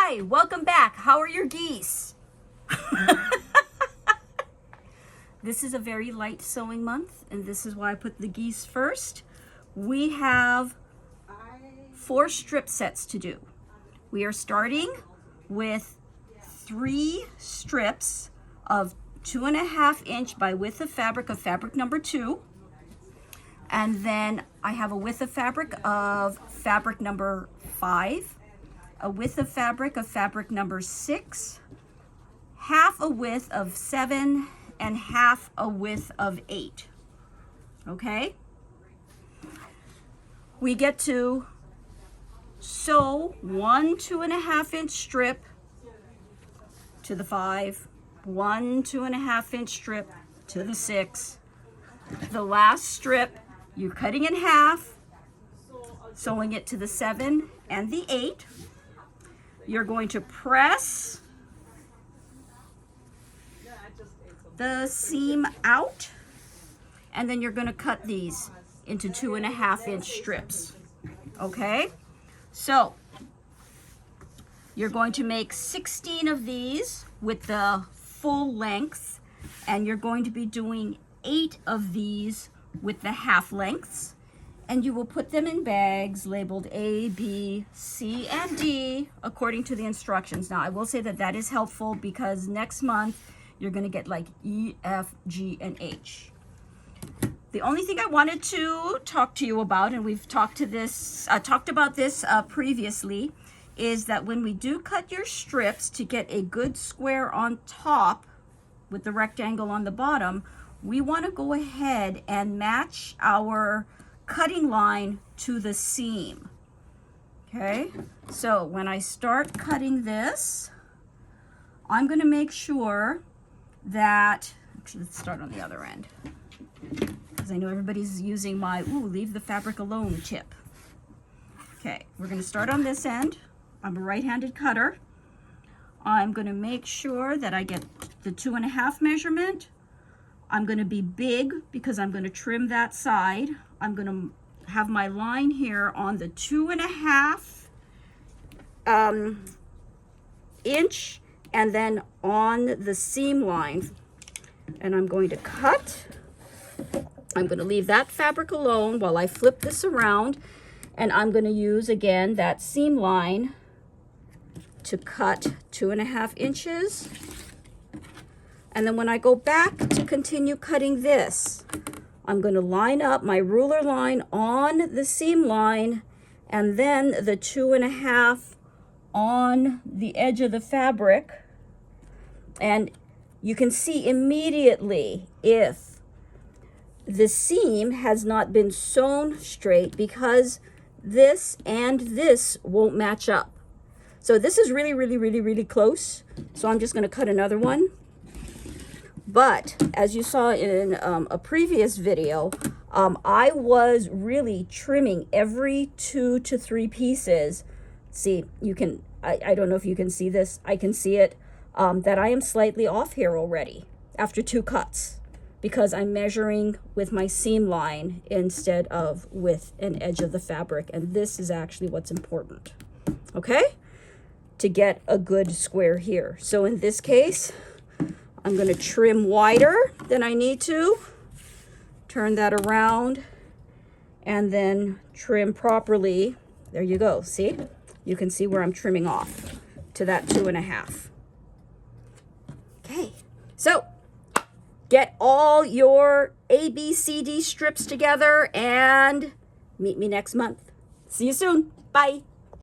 Hi, welcome back. How are your geese? This is a very light sewing month, and this is why I put the geese first. We have 4 strip sets to do. We are starting with 3 strips of 2.5 inch by width of fabric number 2. And then I have a width of fabric number 5, a width of fabric number 6, half a width of 7, and half a width of 8. Okay? We get to sew 1 2.5 inch strip to the 5, 1 2.5 inch strip to the 6. The last strip, you're cutting in half, sewing it to the 7 and the 8. You're going to press the seam out, and then you're going to cut these into 2.5 inch strips. Okay? So, you're going to make 16 of these with the full length, and you're going to be doing 8 of these with the half lengths, and you will put them in bags labeled A, B, C, and D according to the instructions. Now, I will say that that is helpful because next month you're going to get like E, F, G, and H. The only thing I wanted to talk to you about, and we've talked about this previously, is that when we do cut your strips to get a good square on top with the rectangle on the bottom, we want to go ahead and match our cutting line to the seam. Okay, so when I start cutting this, I'm going to make sure that, actually let's start on the other end, because I know everybody's using my leave the fabric alone tip. Okay, we're going to start on this end. I'm a right-handed cutter. I'm going to make sure that I get the 2.5 measurement. I'm going to be big because I'm going to trim that side. I'm going to have my line here on the 2.5 inch, and then on the seam line, and I'm going to cut. I'm going to leave that fabric alone while I flip this around, and I'm going to use again that seam line to cut 2.5 inches. And then when I go back to continue cutting this, I'm going to line up my ruler line on the seam line, and then the 2.5 on the edge of the fabric. And you can see immediately if the seam has not been sewn straight, because this and this won't match up. So this is really close. So I'm just going to cut another one. But as you saw in a previous video, I was really trimming every 2 to 3 pieces. See, you can, I don't know if you can see this. I can see it, that I am slightly off here already after 2 cuts, because I'm measuring with my seam line instead of with an edge of the fabric. And this is actually what's important, okay? To get a good square here. So in this case, I'm going to trim wider than I need to, turn that around, and then trim properly. There you go. See? You can see where I'm trimming off to that 2.5. Okay. So get all your A, B, C, D strips together and meet me next month. See you soon. Bye.